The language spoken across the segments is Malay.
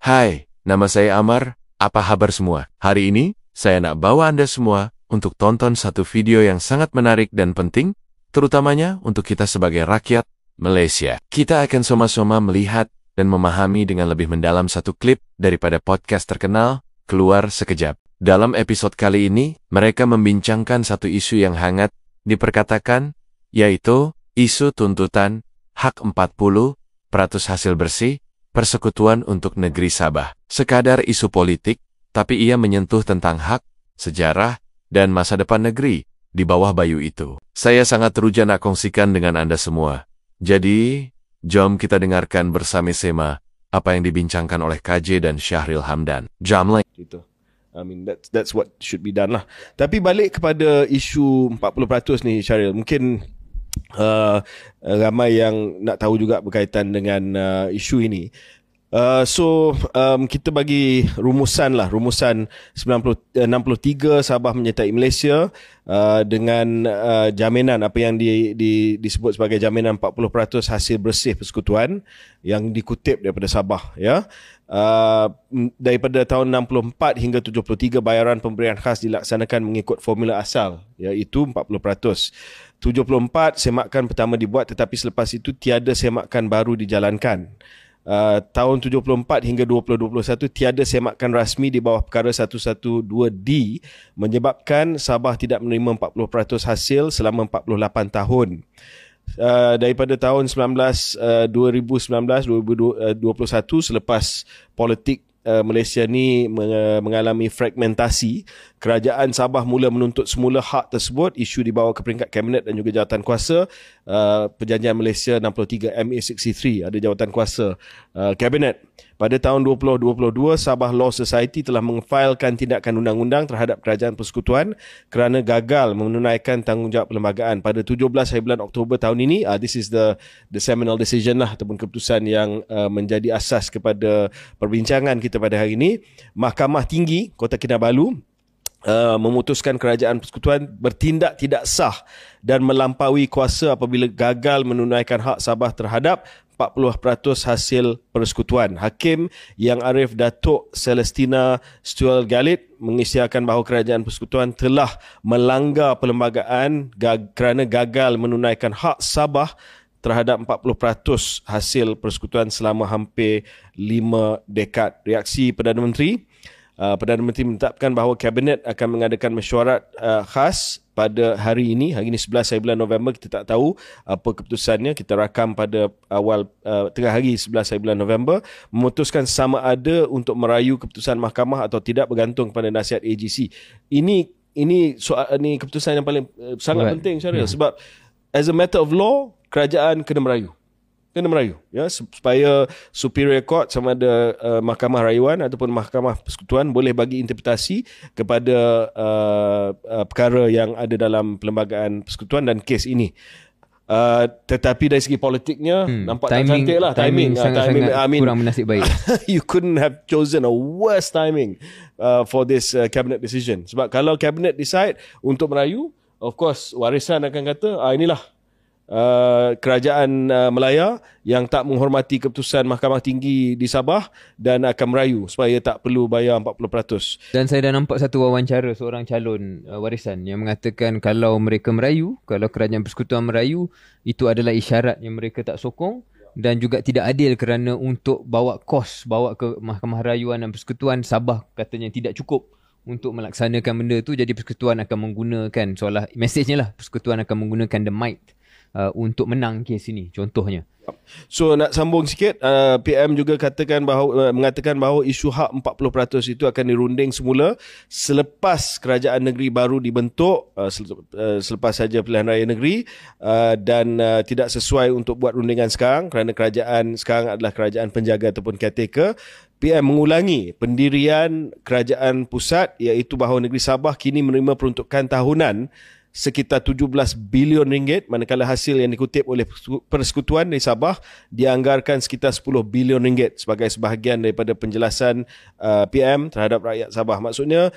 Hai, nama saya Amar. Apa kabar semua? Hari ini, saya nak bawa Anda semua untuk tonton satu video yang sangat menarik dan penting, terutamanya untuk kita sebagai rakyat Malaysia. Kita akan sama-sama melihat dan memahami dengan lebih mendalam satu klip daripada podcast terkenal, Keluar Sekejap. Dalam episode kali ini, mereka membincangkan satu isu yang hangat diperkatakan, yaitu isu tuntutan hak 40% hasil bersih Persekutuan untuk Negeri Sabah. Sekadar isu politik, tapi ia menyentuh tentang hak, sejarah, dan masa depan negeri di bawah bayu itu. Saya sangat teruja nak kongsikan dengan Anda semua. Jadi, jom kita dengarkan bersama-sama apa yang dibincangkan oleh KJ dan Syahril Hamdan. Jom gitu. I mean that's what should be done lah. Tapi balik kepada isu 40% ni Syahril, mungkin ramai yang nak tahu juga berkaitan dengan isu ini. Kita bagi rumusan 63 Sabah menyertai Malaysia dengan jaminan apa yang disebut sebagai jaminan 40% hasil bersih persekutuan yang dikutip daripada Sabah, ya. Daripada tahun 64 hingga 73 bayaran pemberian khas dilaksanakan mengikut formula asal, iaitu 40%. 74 semakan pertama dibuat, tetapi selepas itu tiada semakan baru dijalankan. Tahun 74 hingga 2021 tiada semakan rasmi di bawah perkara 112D menyebabkan Sabah tidak menerima 40% hasil selama 48 tahun. Daripada tahun 2019-2021 selepas politik Malaysia ni mengalami fragmentasi, kerajaan Sabah mula menuntut semula hak tersebut, isu dibawa ke peringkat kabinet dan juga jawatan kuasa. Perjanjian Malaysia 63 MA63 ada jawatan kuasa kabinet. Pada tahun 2022, Sabah Law Society telah mengefailkan tindakan undang-undang terhadap kerajaan persekutuan kerana gagal menunaikan tanggungjawab perlembagaan. Pada 17 hari bulan Oktober tahun ini, this is the seminal decision lah, ataupun keputusan yang menjadi asas kepada perbincangan kita pada hari ini. Mahkamah Tinggi Kota Kinabalu memutuskan kerajaan persekutuan bertindak tidak sah dan melampaui kuasa apabila gagal menunaikan hak Sabah terhadap 40% hasil persekutuan. Hakim Yang Arif Datuk Celestina Stuel Galit mengisyaratkan bahawa kerajaan persekutuan telah melanggar perlembagaan kerana gagal menunaikan hak Sabah terhadap 40% hasil persekutuan selama hampir 5 dekad. Reaksi Perdana Menteri. Perdana Menteri menetapkan bahawa Kabinet akan mengadakan mesyuarat khas pada hari ini 11 hari bulan November. Kita tak tahu apa keputusannya. Kita rakam pada awal tengah hari 11 hari bulan November, memutuskan sama ada untuk merayu keputusan mahkamah atau tidak bergantung pada nasihat AGC. Ini keputusan yang paling sangat penting, Syahril, sebab as a matter of law, kerajaan kena merayu, ya, supaya Superior Court sama ada Mahkamah Rayuan ataupun Mahkamah Persekutuan boleh bagi interpretasi kepada perkara yang ada dalam Perlembagaan Persekutuan dan kes ini. Tetapi dari segi politiknya nampak tak cantik lah. Timing sangat kurang bernasib baik. You couldn't have chosen a worse timing for this cabinet decision. Sebab kalau cabinet decide untuk merayu, of course warisan akan kata inilah kerajaan Melaya yang tak menghormati keputusan Mahkamah Tinggi di Sabah dan akan merayu supaya tak perlu bayar 40%. Dan saya dah nampak satu wawancara seorang calon warisan yang mengatakan kalau mereka merayu, kalau kerajaan persekutuan merayu, itu adalah isyarat yang mereka tak sokong dan juga tidak adil kerana untuk bawa ke Mahkamah Rayuan dan Persekutuan, Sabah katanya tidak cukup untuk melaksanakan benda tu. Jadi persekutuan akan menggunakan, seolah mesejnya lah, persekutuan akan menggunakan the might untuk menang kes ini, contohnya. So nak sambung sikit, PM juga mengatakan bahawa isu hak 40% itu akan dirunding semula selepas kerajaan negeri baru dibentuk, selepas saja pilihan raya negeri, dan tidak sesuai untuk buat rundingan sekarang kerana kerajaan sekarang adalah kerajaan penjaga ataupun caretaker. PM mengulangi pendirian kerajaan pusat, iaitu bahawa negeri Sabah kini menerima peruntukan tahunan sekitar 17 bilion ringgit, manakala hasil yang dikutip oleh Persekutuan di Sabah dianggarkan sekitar 10 bilion ringgit sebagai sebahagian daripada penjelasan PM terhadap rakyat Sabah. Maksudnya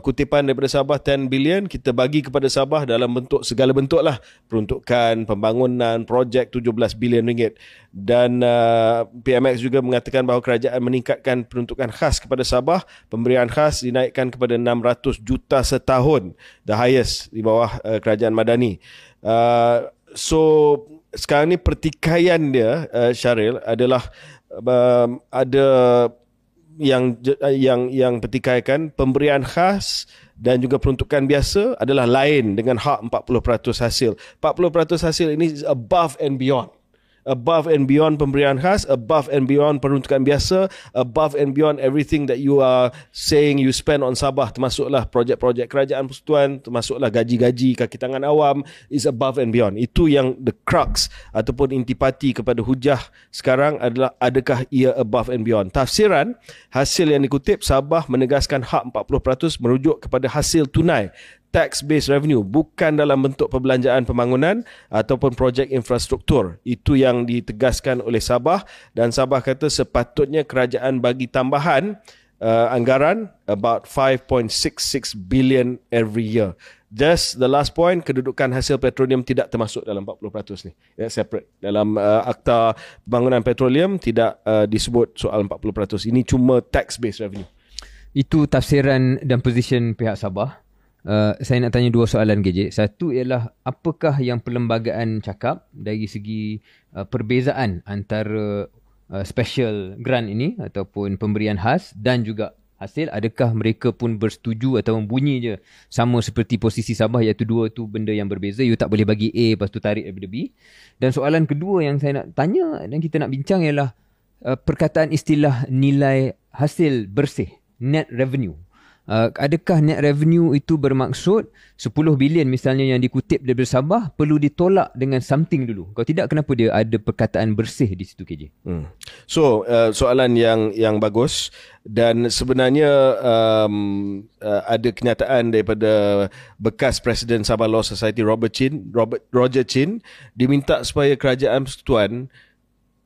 kutipan daripada Sabah 10 bilion kita bagi kepada Sabah dalam bentuk segala bentuk lah, peruntukan, pembangunan, projek 17 bilion ringgit. Dan PMX juga mengatakan bahawa kerajaan meningkatkan peruntukan khas kepada Sabah, pemberian khas dinaikkan kepada 600 juta setahun, the highest di bawah kerajaan Madani. So sekarang ni pertikaian dia Syaril adalah ada yang pertikaikan pemberian khas dan juga peruntukan biasa adalah lain dengan hak 40% hasil. 40% hasil ini is above and beyond. Above and beyond pemberian khas, above and beyond peruntukan biasa, above and beyond everything that you are saying you spend on Sabah, termasuklah projek-projek kerajaan persekutuan, termasuklah gaji-gaji kaki tangan awam, is above and beyond. Itu yang the crux ataupun intipati kepada hujah sekarang adalah adakah ia above and beyond. Tafsiran hasil yang dikutip, Sabah menegaskan hak 40% merujuk kepada hasil tunai, tax-based revenue, bukan dalam bentuk perbelanjaan pembangunan ataupun projek infrastruktur. Itu yang ditegaskan oleh Sabah, dan Sabah kata sepatutnya kerajaan bagi tambahan anggaran about 5.66 billion every year. Just the last point, kedudukan hasil petroleum tidak termasuk dalam 40% ni. Separate. Dalam Akta Pembangunan Petroleum tidak disebut soal 40%. Ini cuma tax-based revenue. Itu tafsiran dan position pihak Sabah. Saya nak tanya dua soalan KJ. Satu ialah apakah yang perlembagaan cakap dari segi perbezaan antara special grant ini ataupun pemberian khas dan juga hasil. Adakah mereka pun bersetuju atau bunyi je sama seperti posisi Sabah, iaitu dua tu benda yang berbeza, you tak boleh bagi A lepas tu tarik daripada B. Dan soalan kedua yang saya nak tanya dan kita nak bincang ialah perkataan istilah nilai hasil bersih, net revenue. Adakah net revenue itu bermaksud 10 bilion misalnya yang dikutip daripada Sabah perlu ditolak dengan something dulu? Kalau tidak, kenapa dia ada perkataan bersih di situ KJ? So soalan yang bagus, dan sebenarnya ada kenyataan daripada bekas Presiden Sabah Law Society Roger Chin diminta supaya kerajaan persekutuan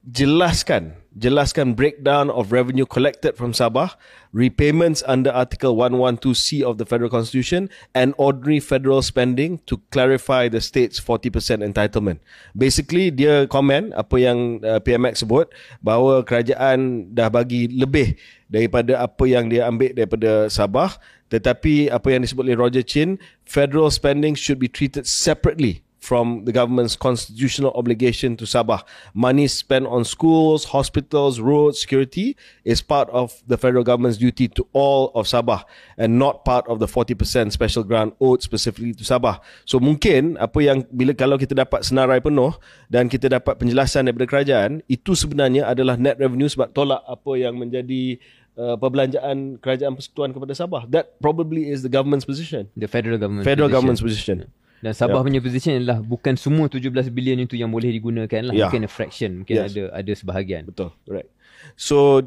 jelaskan breakdown of revenue collected from Sabah, repayments under Article 112C of the Federal Constitution, and ordinary federal spending to clarify the state's 40% entitlement. Basically, dia komen apa yang PMX sebut, bahawa kerajaan dah bagi lebih daripada apa yang dia ambil daripada Sabah, tetapi apa yang disebut oleh Roger Chin, federal spending should be treated separately from the government's constitutional obligation to Sabah. Money spent on schools, hospitals, roads, security is part of the federal government's duty to all of Sabah and not part of the 40% special grant owed specifically to Sabah. So mungkin apa yang kalau kita dapat senarai penuh dan kita dapat penjelasan daripada kerajaan, itu sebenarnya adalah net revenue sebab tolak apa yang menjadi perbelanjaan kerajaan persekutuan kepada Sabah. That probably is the government's position. The federal government's position. Dan Sabah punya position adalah bukan semua 17 bilion itu yang boleh digunakan lah. Mungkin a fraction, mungkin ada sebahagian. Betul, right. So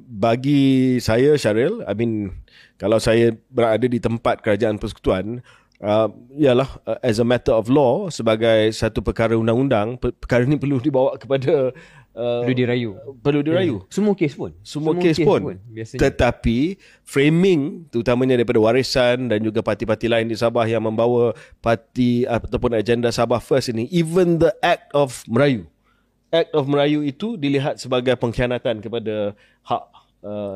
bagi saya Syaril, kalau saya berada di tempat kerajaan persekutuan, ialah as a matter of law, sebagai satu perkara undang-undang, perkara ini perlu dibawa kepada perlu dirayu. Semua kes pun. Biasanya. Tetapi framing terutamanya daripada warisan dan juga parti-parti lain di Sabah yang membawa parti ataupun agenda Sabah First ini, even the act of Merayu itu dilihat sebagai pengkhianatan kepada hak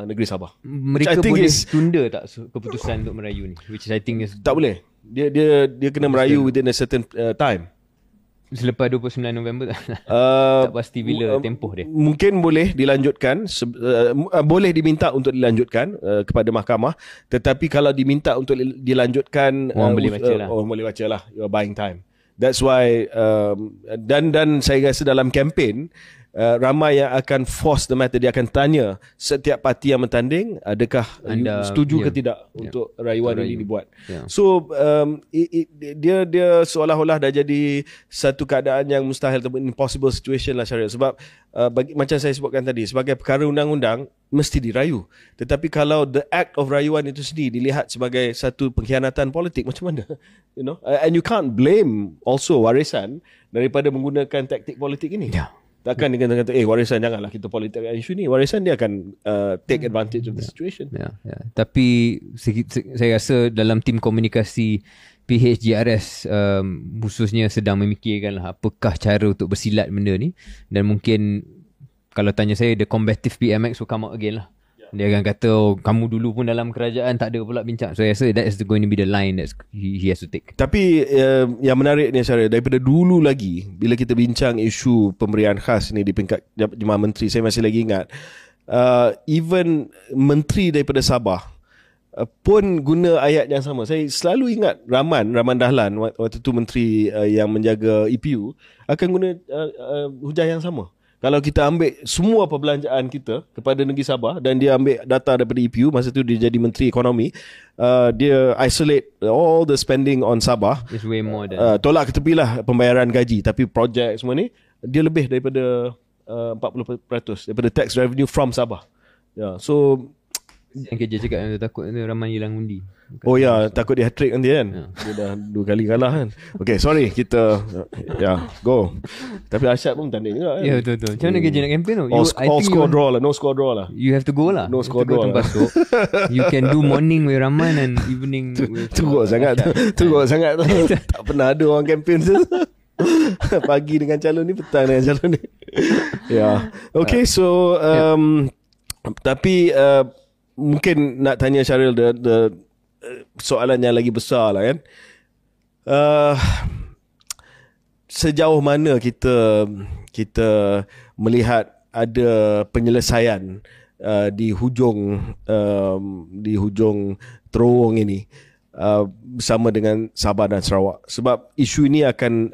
negeri Sabah. Mereka boleh tunda tak keputusan untuk merayu ni? Which I think is tak boleh. Dia kena merayu within a certain time. Selepas 29 November tak pasti bila tempoh dia. Mungkin boleh dilanjutkan, boleh diminta untuk dilanjutkan kepada mahkamah, tetapi kalau diminta untuk dilanjutkan, orang boleh baca lah. You are buying time. That's why dan saya rasa dalam kempen ramai yang akan force the matter. Dia akan tanya setiap parti yang bertanding, adakah anda setuju ke tidak untuk rayuan ini dibuat. So dia seolah-olah dah jadi satu keadaan yang mustahil ataupun impossible situation lah Syariah. Sebab macam saya sebutkan tadi, sebagai perkara undang-undang mesti dirayu. Tetapi kalau the act of rayuan itu sendiri dilihat sebagai satu pengkhianatan politik, macam mana? And you can't blame also warisan daripada menggunakan taktik politik ini. Takkan dia kata warisan janganlah kita politik isu ni. Warisan dia akan take advantage of the situation. Tapi saya rasa dalam tim komunikasi PHGRS khususnya sedang memikirkanlah apakah cara untuk bersilat benda ni, dan mungkin kalau tanya saya, the combative PMX will come out again lah. Dia akan kata kamu dulu pun dalam kerajaan tak ada pula bincang. So I rasa that is going to be the line that he has to take. Tapi yang menarik ni Syaril, daripada dulu lagi bila kita bincang isu pemberian khas ni di peringkat Jemaah Menteri, saya masih lagi ingat even menteri daripada Sabah pun guna ayat yang sama. Saya selalu ingat Rahman Dahlan waktu tu menteri yang menjaga EPU akan guna hujah yang sama. Kalau kita ambil semua perbelanjaan kita kepada negeri Sabah dan dia ambil data daripada EPU, masa tu dia jadi Menteri Ekonomi, dia isolate all the spending on Sabah. It's way more than tolak ke tepi lah pembayaran gaji, tapi projek semua ni dia lebih daripada 40% daripada tax revenue from Sabah. So yang kerja cakap yang takut ramai hilang undi. Takut dia hat-trick nanti kan. Dia dah 2 kali kalah kan. Okay, sorry, kita go. Tapi Arsyad pun tanding juga kan. Ya, betul. Macam mana kerja nak campaign tu? All score draw lah. No score draw lah. You have to go lah. No score draw lah. You can do morning with Rahman and evening with Teruk sangat. Tak pernah ada orang campaign pagi dengan calon ni, petang dengan calon ni. Okay, so tapi mungkin nak tanya Syaril the soalan yang lagi besar lah kan. Sejauh mana kita melihat ada penyelesaian di hujung terowong ini bersama dengan Sabah dan Sarawak, sebab isu ini akan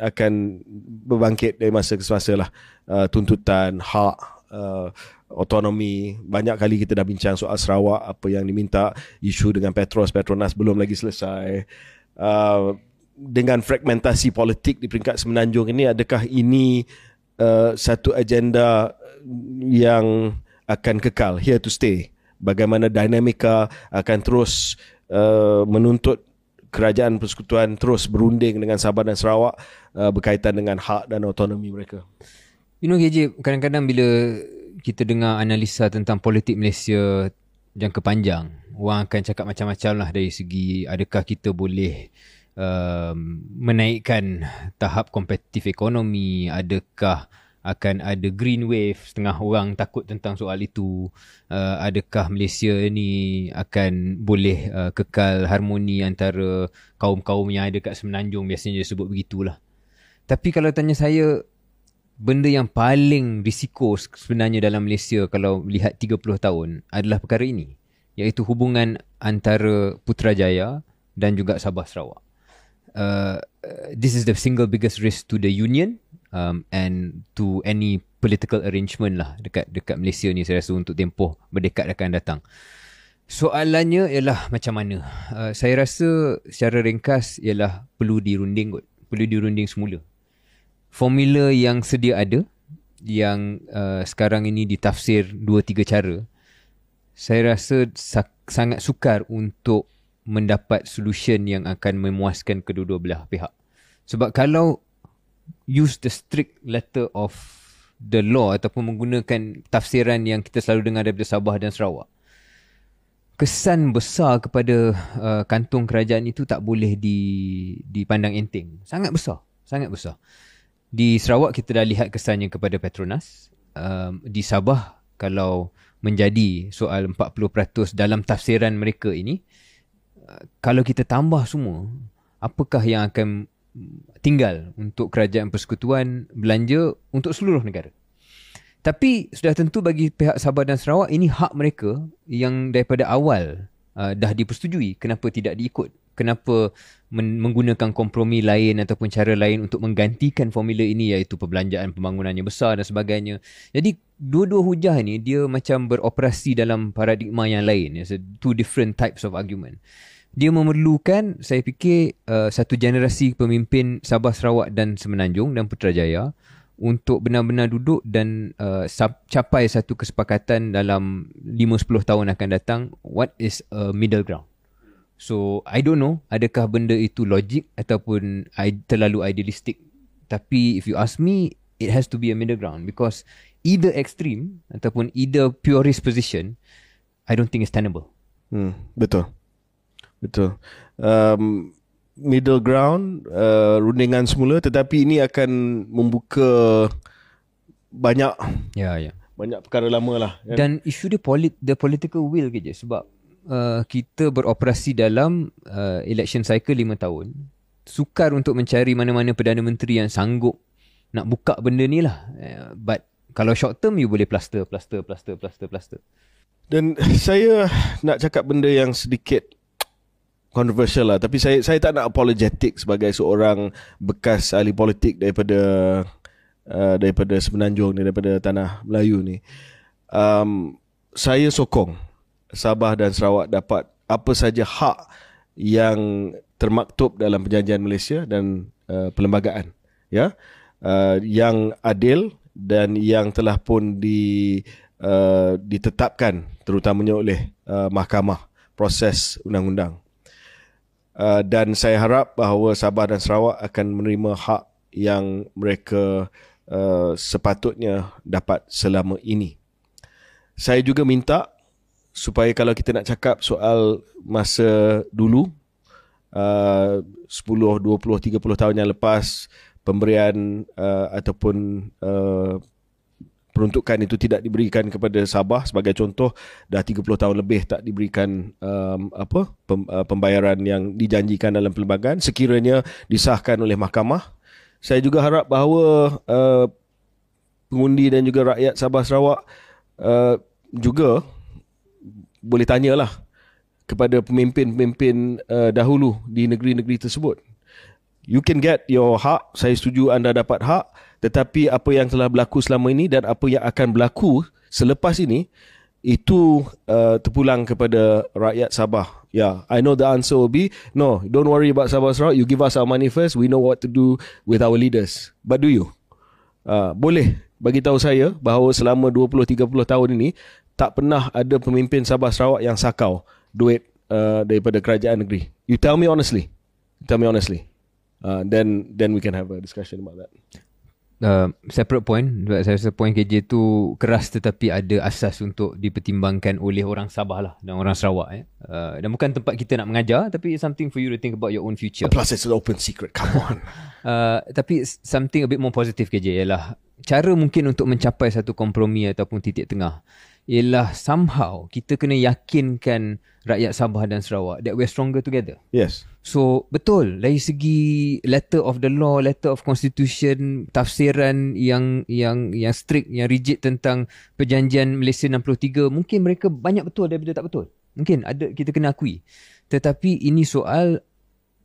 berbangkit dari masa ke semasa lah. Tuntutan hak, otonomi. Banyak kali kita dah bincang soal Sarawak, apa yang diminta, isu dengan Petronas belum lagi selesai. Dengan fragmentasi politik di peringkat Semenanjung ini, adakah ini satu agenda yang akan kekal, here to stay? Bagaimana dinamika akan terus menuntut kerajaan persekutuan terus berunding dengan Sabah dan Sarawak berkaitan dengan hak dan otonomi mereka? KJ, kadang-kadang bila kita dengar analisa tentang politik Malaysia jangka panjang, orang akan cakap macam-macam lah, dari segi adakah kita boleh menaikkan tahap kompetitif ekonomi, adakah akan ada green wave, setengah orang takut tentang soal itu, adakah Malaysia ni akan boleh kekal harmoni antara kaum-kaum yang ada kat Semenanjung, biasanya dia sebut begitulah. Tapi kalau tanya saya, benda yang paling risiko sebenarnya dalam Malaysia kalau lihat 30 tahun adalah perkara ini, iaitu hubungan antara Putrajaya dan juga Sabah Sarawak. This is the single biggest risk to the union and to any political arrangement lah dekat Malaysia ni, saya rasa, untuk tempoh berdekat akan datang. Soalannya ialah macam mana? Saya rasa secara ringkas ialah perlu dirunding semula. Formula yang sedia ada, yang sekarang ini ditafsir 2-3 cara, saya rasa sangat sukar untuk mendapat solution yang akan memuaskan kedua-dua belah pihak. Sebab kalau use the strict letter of the law ataupun menggunakan tafsiran yang kita selalu dengar daripada Sabah dan Sarawak, kesan besar kepada kantung kerajaan itu tak boleh dipandang enteng. Sangat besar. Di Sarawak kita dah lihat kesannya kepada Petronas. Di Sabah, kalau menjadi soal 40% dalam tafsiran mereka ini, kalau kita tambah semua, apakah yang akan tinggal untuk kerajaan persekutuan belanja untuk seluruh negara? Tapi sudah tentu bagi pihak Sabah dan Sarawak, ini hak mereka yang daripada awal dah dipersetujui. Kenapa tidak diikut? Kenapa menggunakan kompromi lain ataupun cara lain untuk menggantikan formula ini, iaitu perbelanjaan pembangunannya besar dan sebagainya. Jadi dua-dua hujah ni dia macam beroperasi dalam paradigma yang lain. It's two different types of argument. Dia memerlukan, saya fikir, satu generasi pemimpin Sabah, Sarawak dan Semenanjung dan Putrajaya untuk benar-benar duduk dan capai satu kesepakatan dalam 5-10 tahun akan datang. What is a middle ground? So, I don't know adakah benda itu logik ataupun terlalu idealistik. Tapi if you ask me, it has to be a middle ground, because either extreme ataupun either purist position, I don't think it's tenable. Betul. Middle ground, rundingan semula, tetapi ini akan membuka banyak banyak perkara lama lah. Dan isu dia the political will ke je, sebab kita beroperasi dalam election cycle 5 tahun. Sukar untuk mencari mana-mana Perdana Menteri yang sanggup nak buka benda ni lah. But kalau short term, you boleh plaster. Dan saya nak cakap benda yang sedikit controversial lah, tapi saya tak nak apologetic sebagai seorang bekas ahli politik daripada Semenanjung ni, daripada tanah Melayu ni. Saya sokong Sabah dan Sarawak dapat apa saja hak yang termaktub dalam perjanjian Malaysia dan perlembagaan, yang adil dan yang telah pun ditetapkan terutamanya oleh mahkamah proses undang-undang. Dan saya harap bahawa Sabah dan Sarawak akan menerima hak yang mereka sepatutnya dapat selama ini. Saya juga minta supaya kalau kita nak cakap soal masa dulu, 10, 20, 30 tahun yang lepas, pemberian ataupun peruntukan itu tidak diberikan kepada Sabah, sebagai contoh, dah 30 tahun lebih tak diberikan pembayaran yang dijanjikan dalam perlembagaan sekiranya disahkan oleh mahkamah. Saya juga harap bahawa pengundi dan juga rakyat Sabah Sarawak juga boleh tanyalah kepada pemimpin-pemimpin dahulu di negeri-negeri tersebut. You can get your hak, saya setuju anda dapat hak, tetapi apa yang telah berlaku selama ini dan apa yang akan berlaku selepas ini, itu terpulang kepada rakyat Sabah. I know the answer will be, no, don't worry about Sabah Sarawak, you give us our money first, we know what to do with our leaders. But do you? Boleh bagi tahu saya bahawa selama 20-30 tahun ini tak pernah ada pemimpin Sabah Sarawak yang sakau duit daripada kerajaan negeri. You tell me honestly. Then we can have a discussion about that. Separate point, saya rasa point KJ tu keras tetapi ada asas untuk dipertimbangkan oleh orang Sabah lah dan orang Sarawak. Dan bukan tempat kita nak mengajar, tapi something for you to think about your own future. Plus it's an open secret, come on. Tapi something a bit more positive KJ ialah cara mungkin untuk mencapai satu kompromi ataupun titik tengah ialah somehow kita kena yakinkan rakyat Sabah dan Sarawak that we're stronger together. Yes. So betul dari segi letter of the law, letter of constitution, tafsiran yang strict, yang rigid tentang perjanjian Malaysia 63, mungkin mereka banyak betul daripada tak betul. Mungkin ada, kita kena akui. Tetapi ini soal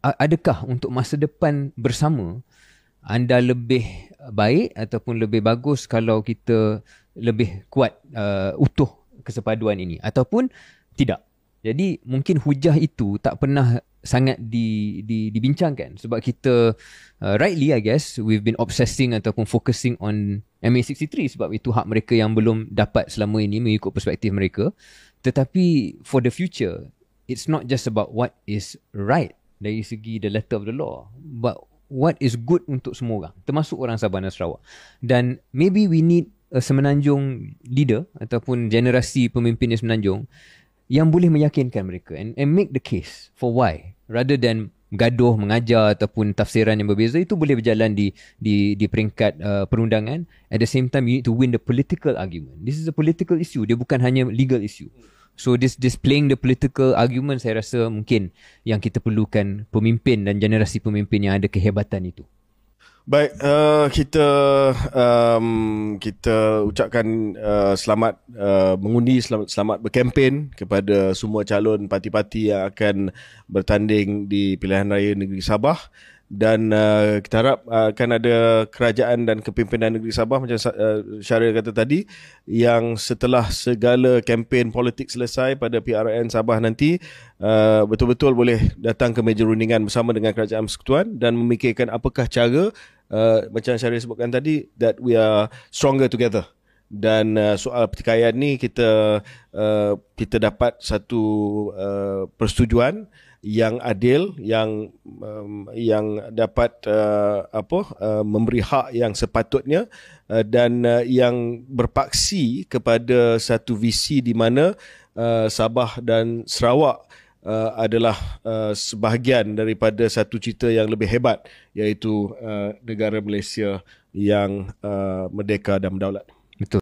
adakah untuk masa depan bersama anda lebih baik ataupun lebih bagus kalau kita lebih kuat utuh kesepaduan ini ataupun tidak. Jadi mungkin hujah itu tak pernah sangat dibincangkan sebab kita rightly I guess we've been obsessing ataupun focusing on MA63 sebab itu hak mereka yang belum dapat selama ini mengikut perspektif mereka. Tetapi for the future, it's not just about what is right dari segi the letter of the law, but what is good untuk semua orang, termasuk orang Sabah dan Sarawak. Dan maybe we need a Semenanjung leader ataupun generasi pemimpin di Semenanjung yang boleh meyakinkan mereka and make the case for why, rather than gaduh, mengajar ataupun tafsiran yang berbeza. Itu boleh berjalan di peringkat perundangan. At the same time, you need to win the political argument. This is a political issue, dia bukan hanya legal issue. So this playing the political argument, saya rasa mungkin yang kita perlukan pemimpin dan generasi pemimpin yang ada kehebatan itu. Baik, kita ucapkan selamat mengundi, selamat berkempen kepada semua calon parti-parti yang akan bertanding di pilihan raya negeri Sabah. Dan kita harap akan ada kerajaan dan kepimpinan negeri Sabah macam Syaril kata tadi, yang setelah segala kempen politik selesai pada PRN Sabah nanti betul-betul boleh datang ke meja rundingan bersama dengan kerajaan persekutuan dan memikirkan apakah cara macam Syaril sebutkan tadi, that we are stronger together. Dan soal pertikaian ni kita dapat satu persetujuan yang adil, yang dapat memberi hak yang sepatutnya, dan yang berpaksi kepada satu visi di mana Sabah dan Sarawak adalah sebahagian daripada satu cerita yang lebih hebat, iaitu negara Malaysia yang merdeka dan berdaulat. Betul.